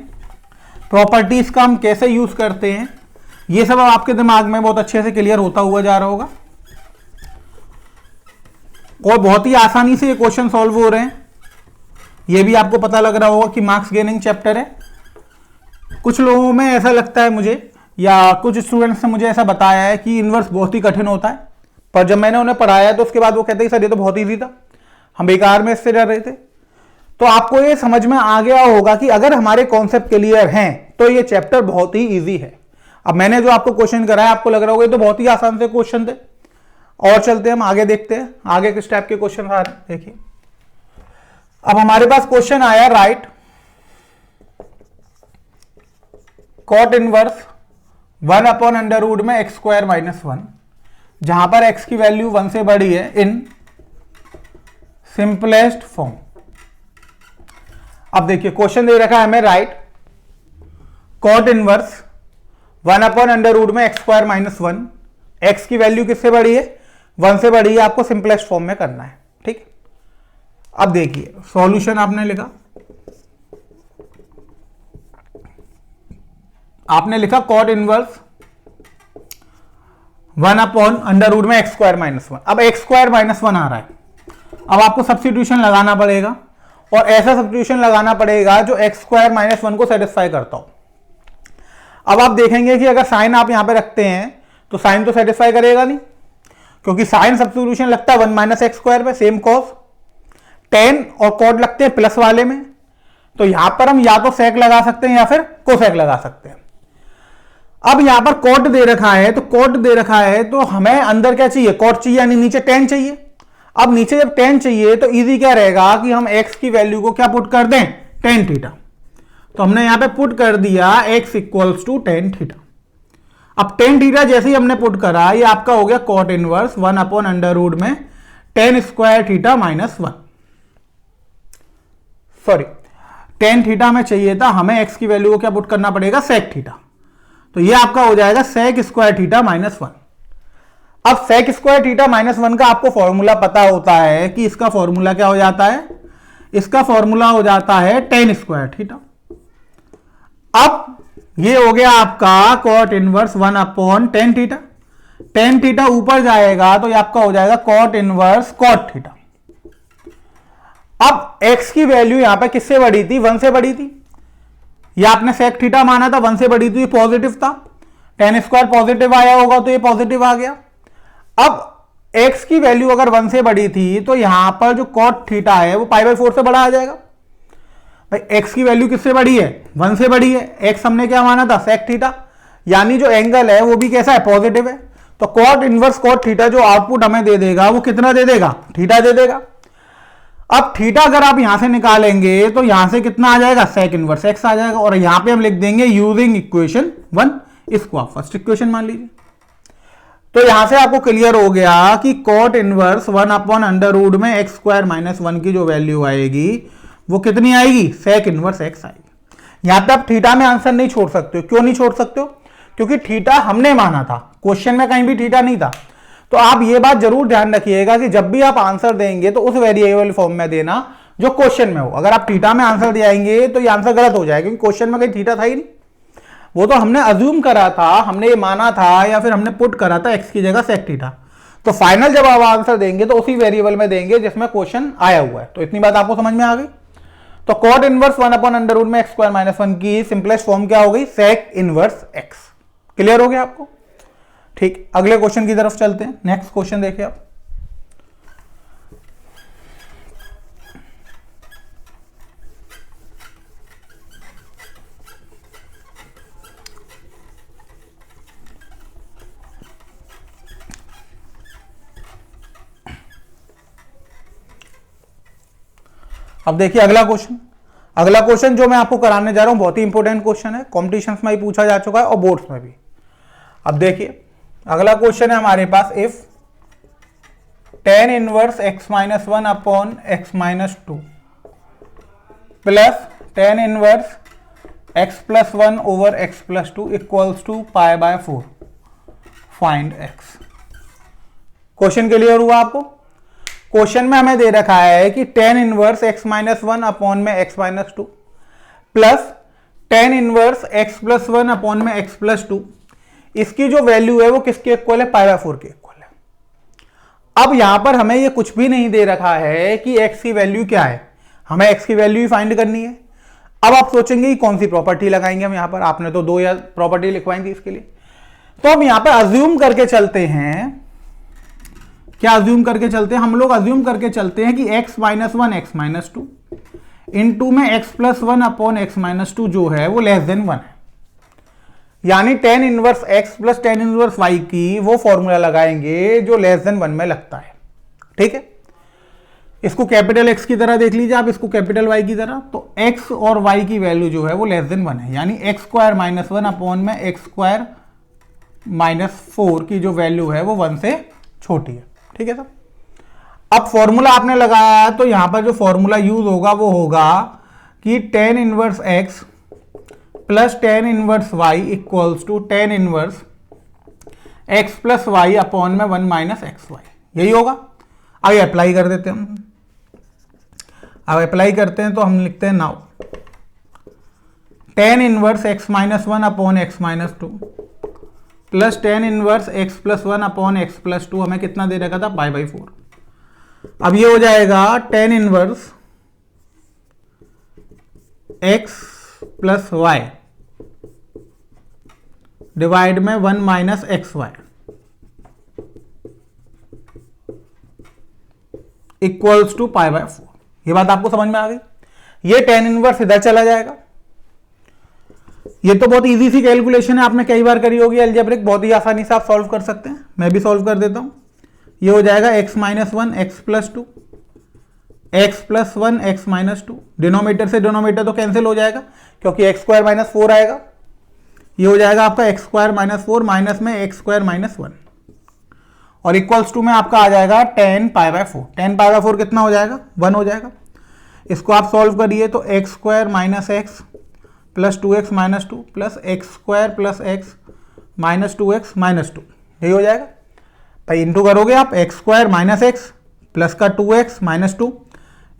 प्रॉपर्टीज का हम कैसे यूज करते हैं, ये सब आपके दिमाग में बहुत अच्छे से क्लियर होता हुआ जा रहा होगा और बहुत ही आसानी से ये क्वेश्चन सॉल्व हो रहे हैं। ये भी आपको पता लग रहा होगा कि मार्क्स गेनिंग चैप्टर है। कुछ लोगों में ऐसा लगता है मुझे, या कुछ स्टूडेंट्स ने मुझे ऐसा बताया है कि इनवर्स बहुत ही कठिन होता है, पर जब मैंने उन्हें पढ़ाया तो उसके बाद वो कहते हैं सर ये तो बहुत ईजी था, हम बेकार में इससे डर रहे थे। तो आपको ये समझ में आ गया होगा कि अगर हमारे कॉन्सेप्ट क्लियर हैं तो ये चैप्टर बहुत ही ईजी है। अब मैंने जो आपको क्वेश्चन कराया आपको लग रहा होगा ये तो बहुत ही आसान से क्वेश्चन थे। और चलते हैं हम आगे, देखते हैं आगे किस टाइप के क्वेश्चन आ रहे हैं। देखिए अब हमारे पास क्वेश्चन आया, राइट कॉट इनवर्स 1/√में x² - 1, जहां पर x की वैल्यू 1 से बड़ी है इन सिंपलेस्ट फॉर्म। अब देखिए क्वेश्चन दे रखा है हमें, राइट कॉट इनवर्स 1/√में x² - 1, x की वैल्यू किससे बड़ी है 1 से बड़ी है, आपको सिंपलेस्ट फॉर्म में करना है। ठीक, अब देखिए सॉल्यूशन आपने लिखा, आपने लिखा कॉट इनवर्स 1/√में x² - 1। अब x² - 1 आ रहा है, अब आपको सब्स्टिट्यूशन लगाना पड़ेगा और ऐसा सब्स्टिट्यूशन लगाना पड़ेगा जो x² - 1 को सेटिस्फाई करता हो। अब आप देखेंगे कि अगर साइन आप यहां पे रखते हैं तो साइन तो सेटिस्फाई करेगा नहीं, क्योंकि साइन सब्स्टिट्यूशन लगता है 1 - x² पे, सेम कॉस। टेन और कॉट लगते हैं प्लस वाले में, तो यहां पर हम या तो सेक लगा सकते हैं या फिर कोसेक लगा सकते हैं। अब यहां पर कॉट दे रखा है, तो कॉट दे रखा है तो हमें अंदर क्या चाहिए, कॉट चाहिए, यानी नीचे टेन चाहिए। अब नीचे जब टेन चाहिए तो इजी क्या रहेगा कि हम x की वैल्यू को क्या पुट कर दें, tan थीटा। तो हमने यहां पे पुट कर दिया x = tan थीटा। अब tan थीटा जैसे ही हमने पुट करा, ये आपका हो गया कॉट इनवर्स 1/√में tan² theta - 1। Sorry, tan theta में चाहिए था, हमें x की वैल्यू को क्या पुट करना पड़ेगा, sec थीटा। तो ये आपका हो जाएगा sec² थीटा - 1। अब sec² थीटा - 1 का आपको फॉर्मूला पता होता है कि इसका फॉर्मूला क्या हो जाता है, इसका फॉर्मूला हो जाता है tan² थीटा। अब ये हो गया आपका कॉट इनवर्स 1/tan थीटा। tan थीटा ऊपर जाएगा तो ये आपका हो जाएगा कॉट इनवर्स cot थीटा। अब x की वैल्यू यहां पे किससे बड़ी थी, 1 से बड़ी थी। ये आपने sec थीटा माना था, 1 से बड़ी थी, पॉजिटिव था। tan² पॉजिटिव आया होगा तो ये पॉजिटिव आ गया। अब x की वैल्यू अगर 1 से बड़ी थी तो यहां पर जो cot थीटा है वो π/4 से बड़ा आ जाएगा। भाई x की वैल्यू किससे बड़ी है, 1 से बड़ी है। x हमने क्या माना था, sec थीटा, यानी जो एंगल है वो भी कैसा है, पॉजिटिव है। तो कॉट इनवर्स cot थीटा जो आउटपुट हमें दे देगा वो कितना दे देगा, थीटा दे देगा। अब थीटा अगर आप यहां से निकालेंगे तो यहां से कितना आ जाएगा, sec इनवर्स x आ जाएगा। और यहां पे हम लिख देंगे यूजिंग इक्वेशन 1, इसको आप फर्स्ट इक्वेशन मान लीजिए। तो यहां से आपको क्लियर हो गया कि कॉट इनवर्स 1/√में x² - 1 की जो वैल्यू आएगी वो कितनी आएगी, sec इनवर्स x आएगी। यहां पे आप थीटा में आंसर नहीं छोड़ सकते हो। क्यों नहीं छोड़ सकते हो, क्योंकि थीटा हमने माना था, क्वेश्चन में कहीं भी थीटा नहीं था। तो आप ये बात जरूर ध्यान रखिएगा कि जब भी आप आंसर देंगे तो उस वेरिएबल फॉर्म में देना जो क्वेश्चन में हो। अगर आप थीटा में आंसर दिखाएंगे तो ये आंसर गलत हो जाएगा, क्योंकि क्वेश्चन में कहीं थीटा था ही नहीं। वो तो हमने अज्यूम करा था, हमने ये माना था, या फिर हमने पुट करा था x की जगह sec थीटा। तो फाइनल जब आप आंसर देंगे तो उसी वेरिएबल में देंगे जिसमें क्वेश्चन आया हुआ है। तो इतनी बात आपको समझ में आ गई। तो कॉट इनवर्स 1/√में x² - 1 की सिंपलेस्ट फॉर्म क्या हो गई, sec इनवर्स x। क्लियर हो गया आपको। ठीक, अगले क्वेश्चन की तरफ चलते हैं। नेक्स्ट क्वेश्चन देखिए आप, अब देखिए अगला क्वेश्चन जो मैं आपको कराने जा रहा हूं बहुत ही इंपॉर्टेंट क्वेश्चन है, कॉम्पिटिशन में ही पूछा जा चुका है और बोर्ड्स में भी। अब देखिए अगला क्वेश्चन है हमारे पास, if tan inverse x minus 1 upon x minus 2 plus tan inverse x plus 1 over x plus 2 equals to pi by 4, find x। Question clear हुआ आपको? क्वेश्चन में हमें दे रखा है कि tan inverse x minus 1 upon में x minus 2 plus tan inverse x plus 1 upon में x plus 2, इसकी जो वैल्यू है वो किसके इक्वल है? पाई बाय 4 के इक्वल है। अब यहां पर हमें ये कुछ भी नहीं दे रखा है कि x की वैल्यू क्या है, हमें x की वैल्यू ही फाइंड करनी है। अब आप सोचेंगे कि कौन सी प्रॉपर्टी लगाएंगे हम यहां पर, आपने तो 2 या प्रॉपर्टी लिखवाई थी इसके लिए। तो अब यहां पर अज्यूम करके चलते हैं, क्या अज्यूम करके चलते हैं हम लोग? अज्यूम करके चलते हैं कि x minus 1 x minus 2 into में x plus 1 upon x minus 2 जो है वो लेस देन 1 है, यानी tan inverse x plus tan inverse y की वो फॉर्मूला लगाएंगे जो लेस देन 1 में लगता है। ठीक है, इसको कैपिटल X की तरह देख लीजिए आप, इसको कैपिटल Y की तरह। तो x और y की वैल्यू जो है वो लेस देन 1 है, यानी x स्क्वायर माइनस 1 अपॉन में x स्क्वायर माइनस 4 की जो वैल्यू है वो 1 से छोटी है। ठीक है सर, अब फॉर्मूला आपने लगाया तो यहां पर जो फॉर्मूला यूज होगा वो होगा कि tan inverse x plus tan inverse y equals to tan inverse x plus y upon में 1 माइनस एक्स वाई, यही होगा। अब अप्लाई कर देते हैं हम, अब अप्लाई करते हैं तो हम लिखते हैं now tan inverse x minus 1 upon x minus 2 plus tan inverse x plus 1 upon x plus 2, हमें कितना दे रखा था? Pi by 4। अब ये हो जाएगा tan inverse x plus y divide में 1 minus x y equals to pi by 4। ये बात आपको समझ में आ गई? ये tan इनवर्स इधर चला जाएगा। ये तो बहुत इजी सी कैलकुलेशन है, आपने कई बार करी होगी अलजेब्रिक, बहुत ही आसानी से आप सॉल्व कर सकते हैं। मैं भी सॉल्व कर देता हूं। ये हो जाएगा x minus 1 x plus 2 x plus 1 x minus 2, denominator से डिनोमिनेटर तो कैंसिल हो जाएगा क्योंकि x स्क्वायर माइनस 4 आएगा। ये हो जाएगा आपका x स्क्वायर माइनस 4 माइनस में x स्क्वायर माइनस 1 और इक्वल्स टू में आपका आ जाएगा tan pi by 4। tan pi by 4 कितना हो जाएगा? 1 हो जाएगा। इसको आप सॉल्व करिए तो x square minus x plus 2x minus 2 plus x square plus x minus 2x minus 2, यही हो जाएगा भाई। इंटू करोगे आप x square minus x plus का 2x minus 2,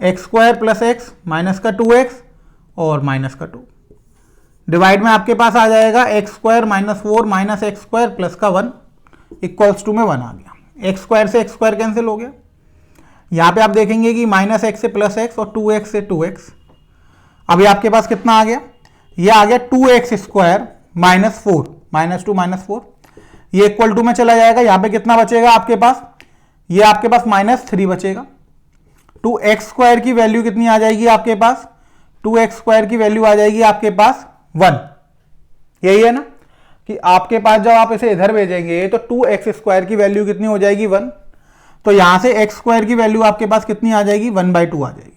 x square plus x minus का 2x और माइनस का 2, डिवाइड में आपके पास आ जाएगा x square minus 4 minus x square plus का 1 इक्वल्स टू में 1 आ गया। एक्स स्क्वायर से एक्स स्क्वायर कैंसिल हो गया। यहाँ पे आप देखेंगे कि माइनस एक्स से प्लस एक्स और 2x से 2x। अभी आपके पास कितना आ गया? ये आ गया 2x square minus 4 minus 2 minus 4, ये इक्वल टू में चला जाएगा। यहाँ पे कितना बचेगा आपके पास? ये आपके पास माइनस 3 बचेगा। 2x स्क्वायर की वैल्यू कितनी आ जाएगी आपके पास? 2x स्क्वायर की वैल्यू आ जाएगी आपके पास 1। यही है ना कि आपके पास जब आप इसे इधर भेजेंगे तो 2x स्क्वायर की वैल्यू कितनी हो जाएगी? 1। तो यहां से x स्क्वायर की वैल्यू आपके पास कितनी आ जाएगी? 1/2 आ जाएगी।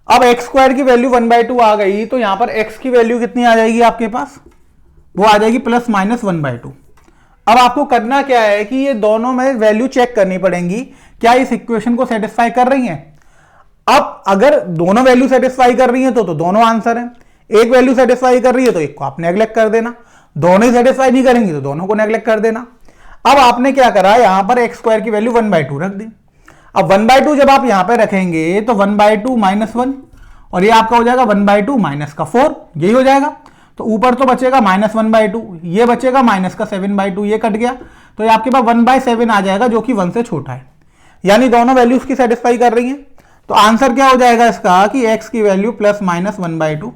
अब x स्क्वायर की वैल्यू 1/2 आ गई तो यहां पर x की वैल्यू कितनी आ जाएगी आपके पास? वो आ जाएगी प्लस माइनस 1/2। अब आपको करना क्या है कि ये दोनों में वैल्यू चेक करनी पड़ेंगी, क्या इस इक्वेशन को सेटिस्फाई कर रही हैं। अब अगर दोनों वैल्यू सेटिस्फाई कर रही हैं तो दोनों आंसर हैं। एक वैल्यू सेटिस्फाई कर रही है तो एक को आप नेग्लेक्ट कर देना, दोनों ही सेटिस्फाई नहीं करेंगी तो दोनों को नेग्लेक्ट कर देना। अब आपने क्या करा, यहां पर एक्स स्क्वायर की वैल्यू 1/2 रख दी। अब 1/2 जब आप यहां पे रखेंगे तो 1/2 माइनस 1 और ये आपका हो जाएगा 1/2 माइनस का 4, यही हो जाएगा। तो ऊपर तो बचेगा माइनस 1/2, ये बचेगा माइनस का 7/2, ये कट गया तो ये आपके पास 1/7 आ जाएगा जो कि 1 से छोटा है, यानी दोनों वैल्यूज की सेटिस्फाई कर रही हैं। तो आंसर क्या हो जाएगा इसका कि x की वैल्यू प्लस माइनस 1/2,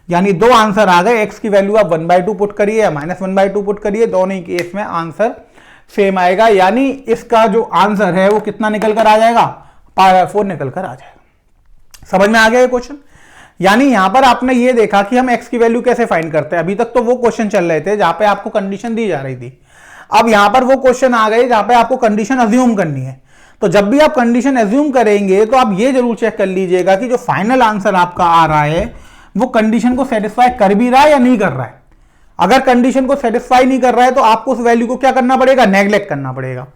यानी दो आंसर आ गए। x की वैल्यू आप 1/2 पुट करिए या माइनस 1/2 पुट करिए, दोनों ही केस में आंसर सेम आएगा, यानी इसका जो आंसर है वो कितना निकल कर आ जाएगा? π/4 निकल कर आ जाएगा। समझ में आ गया ये क्वेश्चन? यानी यहां पर आपने ये देखा कि हम x की वैल्यू कैसे फाइंड करते हैं। अभी तक तो वो क्वेश्चन चल रहे थे जहां पे आपको कंडीशन दी जा रही थी, अब यहां पर वो क्वेश्चन आ गए जहां पे आपको कंडीशन अज्यूम करनी है। तो जब भी आप कंडीशन एज्यूम करेंगे तो आप ये जरूर चेक कर लीजिएगा कि जो फाइनल आंसर आपका आ रहा है वो कंडीशन को सेटिस्फाई कर भी रहा है या नहीं कर रहा है। अगर कंडीशन को सेटिस्फाई नहीं कर रहा है तो आपको उस वैल्यू को क्या करना पड़ेगा, नेग्लेक्ट करना पड़ेगा।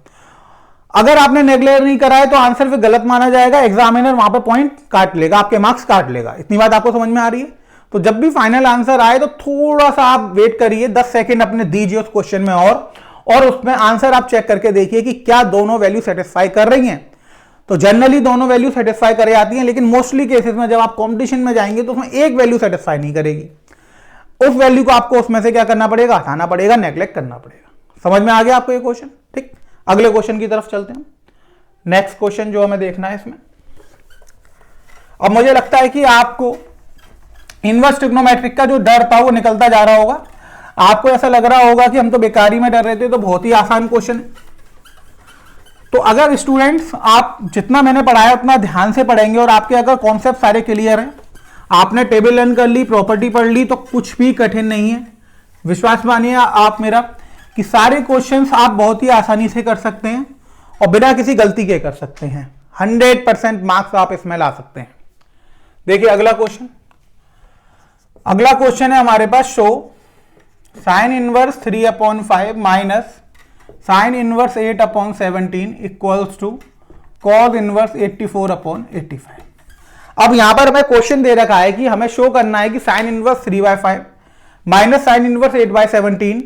अगर आपने नेग्लेक्ट नहीं करा है तो आंसर फिर गलत माना जाएगा, एग्जामिनर वहां पे पॉइंट काट लेगा, आपके मार्क्स काट लेगा। इतनी बात आपको समझ में आ रही है। तो जब भी फाइनल आंसर आए तो थोड़ा सा आप वेट करिए, 10 सेकंड अपने दीजिए उस क्वेश्चन में और उसमें आंसर आप चेक करके देखिए कि क्या दोनों वैल्यू सेटिस्फाई कर रही हैं। तो जनरली दोनों वैल्यू सेटिस्फाई कर आती हैं, लेकिन मोस्टली केसेस में जब आप कॉम्पिटिशन में जाएंगे तो उसमें एक वैल्यू सेटिस्फाई नहीं करेगी। उस वैल्यू को आपको उसमें से क्या करना पड़ेगा, हटाना पड़ेगा, नेग्लेक्ट करना पड़ेगा। समझ में आ गया आपको ये क्वेश्चन? ठीक, अगले क्वेश्चन की तरफ चलते हैं। नेक्स्ट क्वेश्चन जो हमें देखना है इसमें, अब मुझे लगता है कि आपको इनवर्स ट्रिग्नोमेट्रिक का जो डर था वो निकलता जा रहा होगा। आपको ऐसा लग रहा होगा कि हम तो बेकारी में डर रहे थे, तो बहुत ही आसान क्वेश्चन है। तो अगर स्टूडेंट्स आप जितना मैंने पढ़ाया उतना ध्यान से पढ़ेंगे और आपके अगर कॉन्सेप्ट सारे क्लियर हैं, आपने टेबल लर्न कर ली, प्रॉपर्टी पढ़ ली, तो कुछ भी कठिन नहीं है। विश्वास मानिए आप मेरा कि सारे क्वेश्चंस आप बहुत ही आसानी से कर सकते हैं और बिना किसी गलती के कर सकते हैं। 100% मार्क्स आप इसमें ला सकते हैं। देखिए अगला क्वेश्चन, अगला क्वेश्चन है हमारे पास, show sine inverse 3/5 minus sine inverse 8/17 equals to cos inverse 84/85। अब यहां पर हमें क्वेश्चन दे रखा है कि हमें शो करना है कि sine inverse 3/5 minus sine inverse 8/17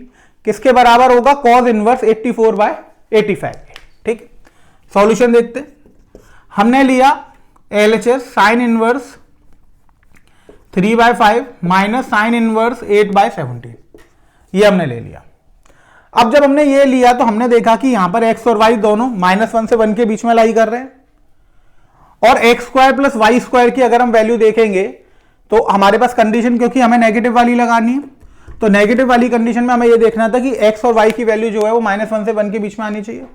किसके बराबर होगा, कॉस इनवर्स 84/85। ठीक, सॉल्यूशन देखते। हमने लिया LHS sign inverse 3/5 minus sine inverse 8/17, ये हमने ले लिया। अब जब हमने ये लिया तो हमने देखा कि यहां पर x और y दोनों -1 से 1 के बीच में लाई कर रहे हैं, और x square plus y square की अगर हम वैल्यू देखेंगे तो हमारे पास कंडीशन, क्योंकि हमें नेगेटिव वाली लगानी है, तो नेगेटिव वाली कंडीशन में हमें ये देखना था कि x और y की वैल्यू जो है वो -1 से 1 के बीच में आनी चाहिए।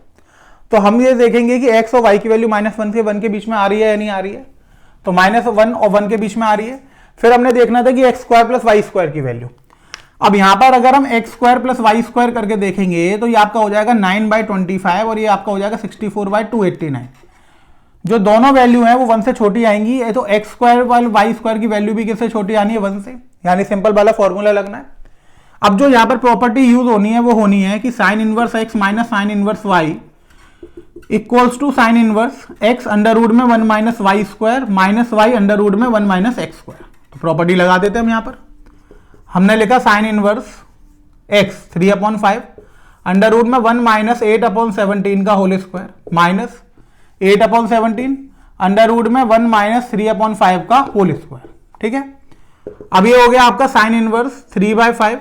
तो हम ये देखेंगे कि x और y की वैल्यू -1 से 1 के बीच में आ रही है या नहीं आ रही है। तो -1 और 1 के बीच में आ रही है। फिर हमने देखना था कि x square plus y square की वैल्यू। अब यहां पर अगर हम x square plus y square करके देखेंगे तो ये आपका हो जाएगा 9/25 और ये आपका हो जाएगा 64/289। जो दोनों वैल्यू हैं वो 1 से छोटी आएंगी, तो एक्स स्क्वायर वाली वाई स्क्वायर की वैल्यू भी किससे छोटी आनी है, 1 से, यानी सिंपल वाला फॉर्मूला लगना है। अब जो यहाँ पर प्रॉपर्टी यूज होनी है वो होनी है कि sine inverse x minus sine inverse y equals to sine inverse x under root में 1 minus y square minus y under root में 1 माइनस एक्स स्क्वायर। तो प्रॉपर्टी लगा देते हैं हम यहाँ पर। हमने लिखा sine inverse x 3/5 under root में 1 माइनस 8/17 का whole square minus 8/17 under root में 1 माइनस 3/5 का होल स्क्वायर। ठीक है, अब ये हो गया आपका साइन इनवर्स 3/5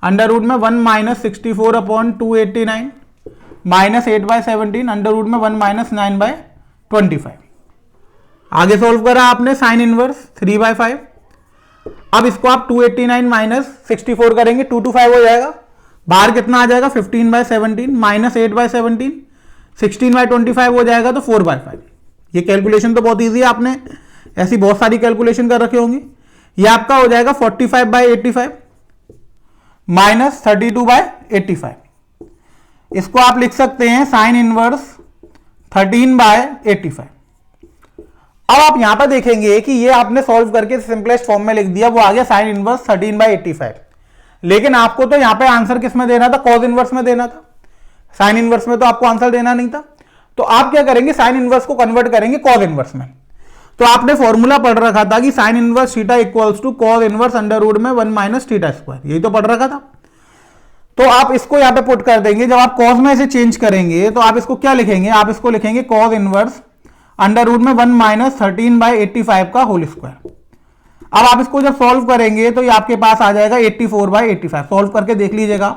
अंडर रूट में 1 माइनस 64/289 माइनस 8/17 अंडर रूट में 1 माइनस 9/25। आगे सोल्व करा आपने साइन इनवर्स 3/5। अब इसको आप 289 माइनस 64 करेंगे, 2 to 5 हो जाएगा। बाहर कितना आ जाएगा, 15/17 माइनस 8/17 16/25 हो जाएगा, तो 4/5। ये कैलकुलेशन तो बहुत इजी है, आपने ऐसी बहुत सारी कैलकुलेशन कर रखी होंगी। ये आपका हो जाएगा 45/85 माइनस 32/85। इसको आप लिख सकते हैं साइन इनवर्स 13/85। अब आप यहां पर देखेंगे कि ये आपने सॉल्व करके सिंपलेस्ट फॉर्म में लिख दिया, वो आ गया साइन इनवर्स 13/85। लेकिन आपको तो यहां पे आंसर किस में देना था, कॉस इनवर्स में देना था। साइन इनवर्स में तो आपको आंसर देना नहीं था। तो आप क्या करेंगे, साइन इनवर्स को कन्वर्ट करेंगे कॉस इनवर्स में। तो आपने फॉर्मूला पढ़ रखा था कि sine inverse theta equals to cos inverse under root में 1 माइनस थीटा स्क्वायर, यही तो पढ़ रखा था। तो आप इसको यहां पे पुट कर देंगे। जब आप कॉस में इसे चेंज करेंगे तो आप इसको क्या लिखेंगे, आप इसको लिखेंगे कॉस इनवर्स अंडर रूट में 1 माइनस 13/85 का होल स्क्वायर। अब आप इसको जब सॉल्व करेंगे तो ये आपके पास आ जाएगा 84/85। सॉल्व करके देख लीजिएगा।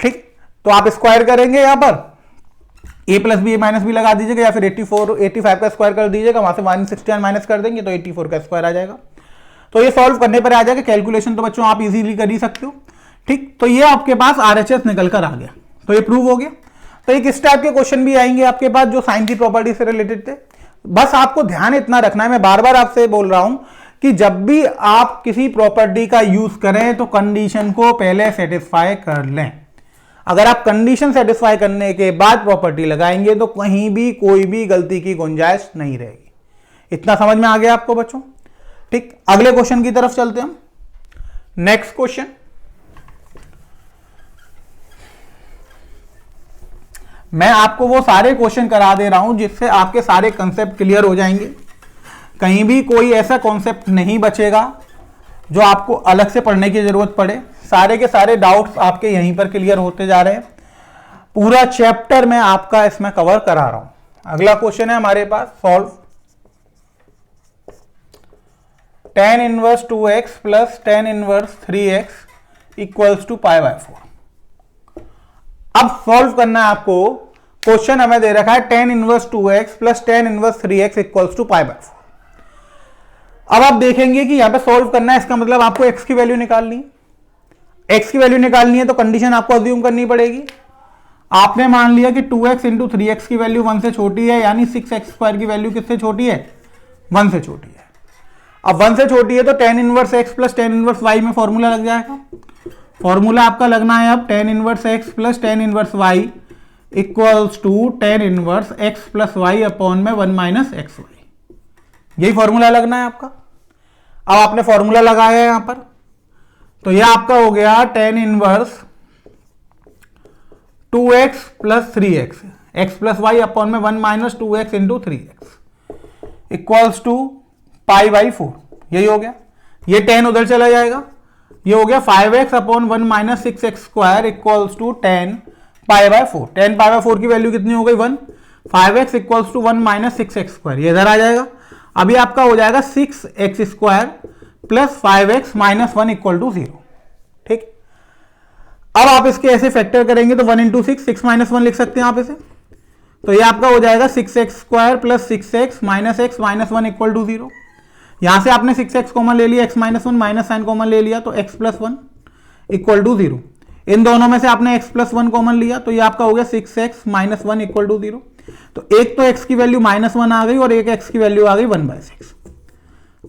ठीक, तो आप स्क्वायर करेंगे यहां पर a plus b minus b लगा दीजिएगा, या फिर 85 का स्क्वायर कर दीजिएगा, वहां से 169 माइनस कर देंगे तो 84 का स्क्वायर आ जाएगा। तो ये सॉल्व करने पर आ जाएगा। कैलकुलेशन तो बच्चों आप इजीली कर ही सकते हो। ठीक, तो ये आपके पास RHS निकल कर आ गया, तो ये प्रूव हो गया। तो एक इस टाइप के क्वेश्चन भी आएंगे आपके पास जो साइन की प्रॉपर्टी से रिलेटेड थे। बस आपको ध्यान इतना रखना है, मैं बार बार आपसे बोल रहा हूं कि जब भी आप किसी प्रॉपर्टी का यूज करें तो कंडीशन को पहले सेटिस्फाई कर लें। अगर आप कंडीशन सेटिस्फाई करने के बाद प्रॉपर्टी लगाएंगे तो कहीं भी कोई भी गलती की गुंजाइश नहीं रहेगी। इतना समझ में आ गया आपको बच्चों? ठीक, अगले क्वेश्चन की तरफ चलते हैं हम। नेक्स्ट क्वेश्चन, मैं आपको वो सारे क्वेश्चन करा दे रहा हूं जिससे आपके सारे कंसेप्ट क्लियर हो जाएंगे। कहीं भी कोई ऐसा कॉन्सेप्ट नहीं बचेगा जो आपको अलग से पढ़ने की जरूरत पड़े। सारे के सारे डाउट्स आपके यहीं पर क्लियर होते जा रहे हैं। पूरा चैप्टर मैं आपका इसमें कवर करा रहा हूं। अगला क्वेश्चन है हमारे पास, solve tan inverse 2x plus tan inverse 3x equals to π/4। अब सॉल्व करना है आपको। क्वेश्चन हमें दे रखा है tan inverse 2x plus tan inverse 3x equals to π/4। अब आप देखेंगे कि यहां पे सॉल्व करना है, इसका मतलब आपको x की वैल्यू निकालनी है। x की वैल्यू निकालनी है तो कंडीशन आपको अज्यूम करनी पड़ेगी। आपने मान लिया कि 2x इंटू 3x की वैल्यू 1 से छोटी है, यानी 6x² की वैल्यू किससे छोटी है? 1 से छोटी है। अब 1 से छोटी है तो tan inverse x plus tan inverse y में फॉर्मूला लग जाएगा। फॉर्मूला आपका लगना है अब tan inverse x plus tan inverse y equals to tan inverse x plus y upon में 1 माइनस xy। यही फॉर्मूला लगना है आपका। अब आपने फॉर्मूला लगाया है यहां पर, तो यह आपका हो गया tan inverse 2x plus 3x x plus y upon में 1 minus 2x into 3x equals to π/4। यही हो गया। ये tan उधर चला जाएगा, ये हो गया 5x upon 1 minus 6x² equals to tan π/4। tan π/4 की वैल्यू कितनी हो गई? 1। 5x equals to 1 minus 6x², ये इधर आ जाएगा। अभी आपका हो जाएगा 6x² plus 5x minus 1 equal to 0। ठीक, अब आप इसके ऐसे फैक्टर करेंगे तो 1 इंटू 6 माइनस 1 लिख सकते हैं आप इसे। तो ये आपका हो जाएगा 6x² plus 6x minus x minus 1 equal to 0। यहां से आपने 6x कॉमन ले लिया, x minus 1 minus sign common ले लिया, तो x प्लस 1 इक्वल टू 0। इन दोनों में से आपने x प्लस 1 कॉमन लिया, तो ये आपका हो गया 6x माइनस 1 इक्वल टू 0। तो एक तो x की वैल्यू माइनस 1 आ गई और एक x की वैल्यू आ गई 1/6।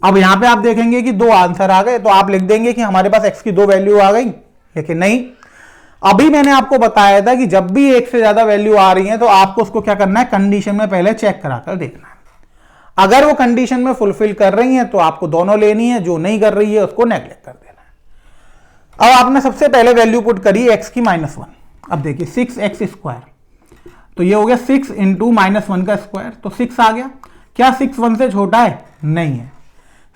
अब यहां पे आप देखेंगे कि दो आंसर आ गए, तो आप लिख देंगे कि हमारे पास x की दो वैल्यू आ गई, लेकिन नहीं। अभी मैंने आपको बताया था कि जब भी एक से ज्यादा वैल्यू आ रही है तो आपको उसको क्या करना है? कंडीशन में पहले चेक कराकर देखना है। अगर वो कंडीशन में फुलफिल कर रही है तो आपको दोनों लेनी है, जो नहीं कर रही है उसको नेग्लेक्ट कर देना है। अब आपने सबसे पहले वैल्यू पुट करी x की -1। अब देखिए 6x², तो ये हो गया 6 इंटू -1 का स्क्वायर, तो 6 आ गया। क्या 6 1 से छोटा है? नहीं है,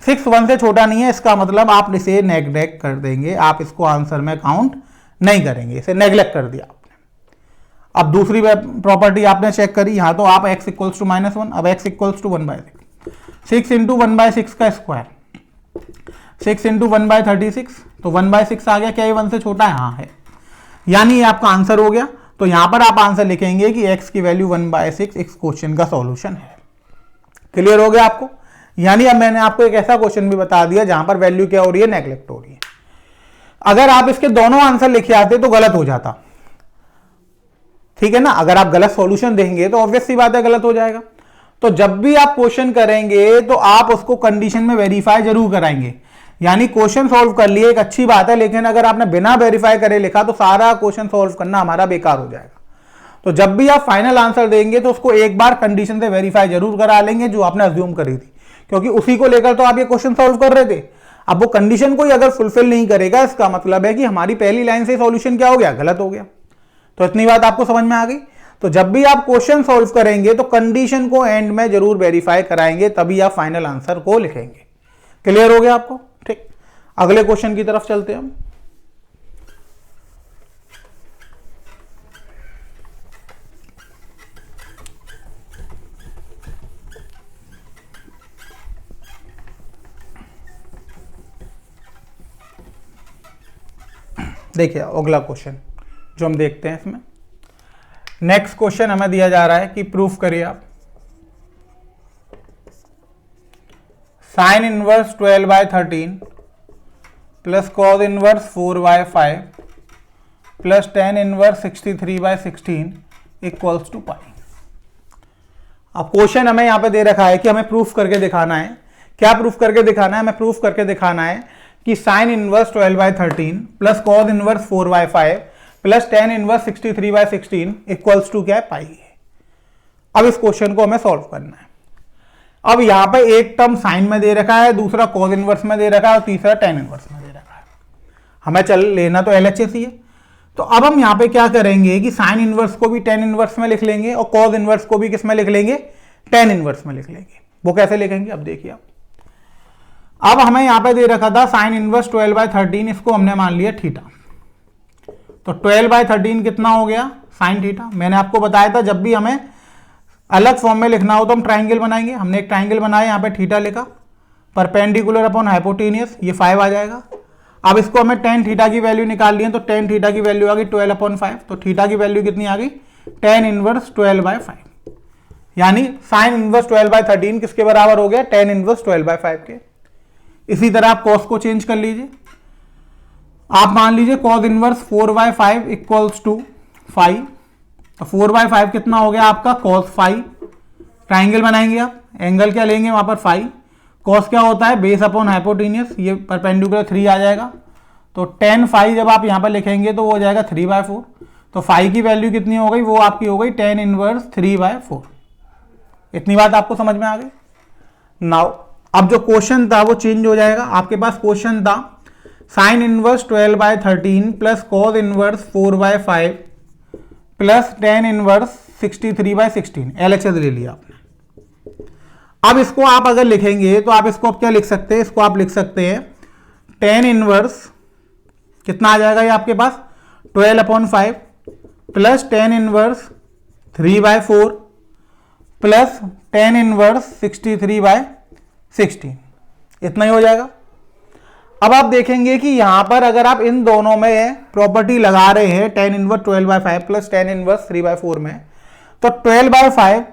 6 1 से छोटा नहीं है। इसका मतलब आप इसे नेग्लेक्ट कर देंगे, आप इसको आंसर में काउंट नहीं करेंगे, इसे नेग्लेक्ट कर दिया आपने। अब दूसरी प्रॉपर्टी आपने चेक करी, यहां तो आप x इक्वल्स टू -1, अब x इक्वल्स टू 1/6। 6 इंटू 1/6 का स्क्वायर, 6 इंटू 1/36, तो 1/6 आ गया। क्या ये 1 से छोटा है? हाँ है, यानी ये आपका आंसर हो गया। तो यहां पर आप आंसर लिखेंगे कि x की वैल्यू 1/6 इस क्वेश्चन का सॉल्यूशन है। क्लियर हो गया आपको? यानी अब मैंने आपको एक ऐसा क्वेश्चन भी बता दिया जहां पर वैल्यू क्या हो रही है? नेग्लेक्ट हो रही है। अगर आप इसके दोनों आंसर लिखे आते तो गलत हो जाता, ठीक है ना। अगर आप गलत सॉल्यूशन देंगे तो ऑब्वियस सी बात है गलत हो जाएगा। तो जब भी आप क्वेश्चन करेंगे तो आप उसको कंडीशन में वेरीफाई जरूर कराएंगे। यानी क्वेश्चन सॉल्व कर लिए एक अच्छी बात है, लेकिन अगर आपने बिना वेरीफाई करे लिखा तो सारा क्वेश्चन सॉल्व करना हमारा बेकार हो जाएगा। तो जब भी आप फाइनल आंसर देंगे तो उसको एक बार कंडीशन से वेरीफाई जरूर करा लेंगे जो आपने अज्यूम करी थी, क्योंकि उसी को लेकर तो आप ये क्वेश्चन सॉल्व कर रहे थे। अब वो कंडीशन कोई अगर फुलफिल नहीं करेगा, इसका मतलब है कि हमारी पहली लाइन से सॉल्यूशन क्या हो गया? गलत हो गया। तो इतनी बात आपको समझ में आ गई। तो जब भी आप क्वेश्चन सॉल्व करेंगे तो कंडीशन को एंड में जरूर वेरीफाई कराएंगे, तभी आप फाइनल आंसर को लिखेंगे। क्लियर हो गया आपको? ठीक, अगले क्वेश्चन की तरफ चलते हैं हम। देखिए अगला क्वेश्चन जो हम देखते हैं इसमें, नेक्स्ट क्वेश्चन हमें दिया जा रहा है कि प्रूफ करिए आप sine inverse 12/13 plus cos inverse 4/5 plus tan inverse 63/16 equals to pi. अब क्वेश्चन हमें यहां पे दे रखा है कि हमें प्रूफ करके दिखाना है। क्या प्रूफ करके दिखाना है? हमें प्रूफ करके दिखाना है कि sine inverse 12/13 plus cos inverse 4/5 plus tan inverse 63/16 equals to क्या है, पाई है। अब इस क्वेश्चन को हमें सॉल्व करना है। अब यहां पे एक टर्म साइन में दे रखा है, दूसरा कॉस इनवर्स में दे रखा है और तीसरा टेन इनवर्स में दे रखा है। हमें चल लेना तो LHS ही है। तो अब हम यहां पे क्या करेंगे कि साइन इनवर्स को भी टेन इनवर्स में लिख लेंगे और कॉस इनवर्स को भी किस में लिख लेंगे, टेन इनवर्स में लिख लेंगे। वो कैसे लिखेंगे अब देखिए आप। अब हमें यहां पे दे रखा था साइन इनवर्स 12/13, इसको हमने मान लिया थीटा। तो 12/13 कितना हो गया, साइन थीटा। मैंने आपको बताया था जब भी हमें अलग फॉर्म में लिखना हो तो हम ट्राइंगल बनाएंगे। हमने एक ट्राइंगल बनाया, यहाँ पे थीटा लिखा, परपेंडिकुलर अपॉन हाइपोटेनियस, ये 5 आ जाएगा। अब इसको हमें टेन थीटा की वैल्यू निकाल ली है, तो टेन थीटा की वैल्यू आ गई 12/5। तो थीटा की वैल्यू कितनी आ गई, टेन इनवर्स 12/5, यानी साइन इनवर्स 12/13 किसके बराबर हो गया, टेन इनवर्स 12/5 के। इसी तरह आप कॉस को चेंज कर लीजिए। आप मान लीजिए कॉस इनवर्स 4/5 इक्वल्स टू 5। तो 4/5 कितना हो गया आपका, cos 5। ट्राइंगल बनाएंगे आप, एंगल क्या लेंगे वहां पर 5। cos क्या होता है, बेस अपॉन हाइपोटेनियस, ये परपेंडिकुलर 3 आ जाएगा। तो tan 5 जब आप यहां पर लिखेंगे तो वो हो जाएगा 3/4। तो 5 की वैल्यू कितनी हो गई, वो आपकी हो गई tan इनवर्स 3/4। इतनी बात आपको समझ में आ गई। नाउ अब जो क्वेश्चन था वो चेंज हो जाएगा। आपके पास क्वेश्चन था sign inverse 12/13 plus cos inverse 4/5 plus tan inverse 63/16, LHS ले लिया आपने। अब इसको आप अगर लिखेंगे तो आप इसको अब क्या लिख सकते हैं, इसको आप लिख सकते हैं टेन इनवर्स कितना आ जाएगा ये आपके पास 12/5 plus tan inverse 3/4 plus tan inverse 63/16, इतना ही हो जाएगा। अब आप देखेंगे कि यहां पर अगर आप इन दोनों में प्रॉपर्टी लगा रहे हैं tan inverse 12/5 plus tan inverse 3/4 में, तो 12/5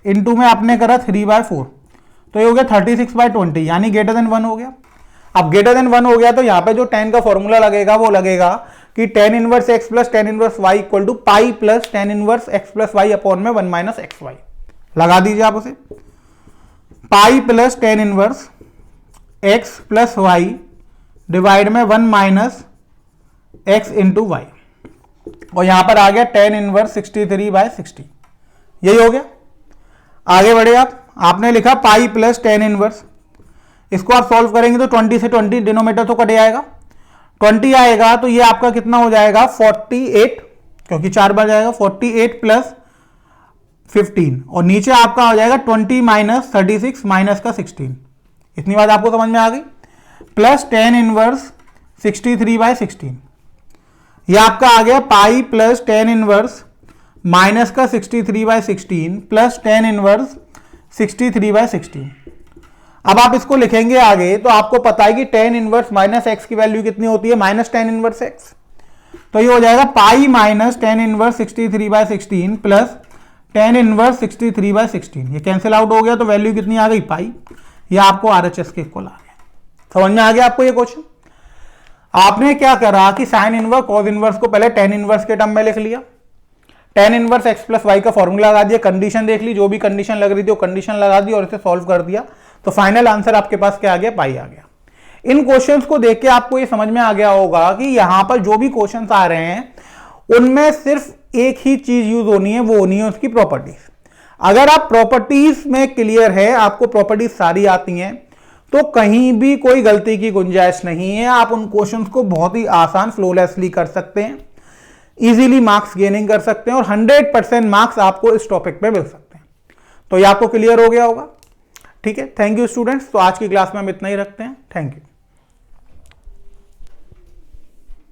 इंटू में आपने करा 3/4, तो ये हो गया 36/20, यानी ग्रेटर देन 1 हो गया। अब ग्रेटर देन 1 हो गया तो यहां पे जो टेन का फॉर्मूला लगेगा वो लगेगा कि tan inverse x plus tan inverse y equal to pi plus tan inverse x plus y upon में 1 माइनस एक्स वाई। लगा दीजिए आप उसे, pi plus tan inverse x plus y divide में 1 माइनस एक्स इंटू वाई, और यहां पर आ गया टेन इनवर्स 63/60, यही हो गया। आगे बढ़े आप, आपने लिखा पाई प्लस टेन इनवर्स, इसको आप सॉल्व करेंगे तो 20 से 20 डिनोमिनेटर तो कट जाएगा, 20 आएगा तो ये आपका कितना हो जाएगा 48, क्योंकि 4 बार जाएगा 48 प्लस 15, और नीचे आपका हो जाएगा 20 माइनस 36 माइनस का 16। इतनी बात आपको समझ में आ गई। प्लस टेन इनवर्स 63/16, यह आपका आ गया पाई प्लस टेन इनवर्स माइनस का 63/16 प्लस टेन इनवर्स 63/16। अब आप इसको लिखेंगे आगे तो आपको पता है कि टेन इनवर्स माइनस एक्स की वैल्यू कितनी होती है, माइनस टेन इनवर्स एक्स। तो ये हो जाएगा pi minus ten inverse 63/16 plus tan inverse 63/16। ये कैंसिल आउट हो गया तो वैल्यू कितनी आ गई, पाई। ये आपको RHS के इक्वल आ गया। समझ में आ गया आपको ये क्वेश्चन। आपने क्या करा कि साइन इनवर्स कॉस इनवर्स को पहले टेन इनवर्स के टर्म में लिख लिया, tan inverse x plus y का फॉर्मूला लगा दिया, कंडीशन देख ली, जो भी कंडीशन लग रही थी वो कंडीशन लगा दी और इसे सॉल्व कर दिया, तो फाइनल आंसर आपके पास क्या आ गया, पाई आ गया। इन क्वेश्चंस को देख के आपको ये समझ में आ गया होगा कि यहां पर जो भी क्वेश्चंस आ रहे हैं उनमें सिर्फ एक ही चीज यूज होनी है, वो होनी है उसकी प्रॉपर्टीज। अगर आप प्रॉपर्टीज में क्लियर है, आपको प्रॉपर्टीज सारी आती हैं, तो कहीं भी कोई गलती की गुंजाइश नहीं है। आप उन क्वेश्चंस को बहुत ही आसान फ्लोलेसली कर सकते हैं, इजीली मार्क्स गेनिंग कर सकते हैं और 100% मार्क्स आपको इस टॉपिक पे मिल सकते हैं। तो ये आपको क्लियर हो गया होगा। ठीक है, थैंक यू स्टूडेंट्स। तो आज की क्लास में हम इतना ही रखते हैं। Thank you.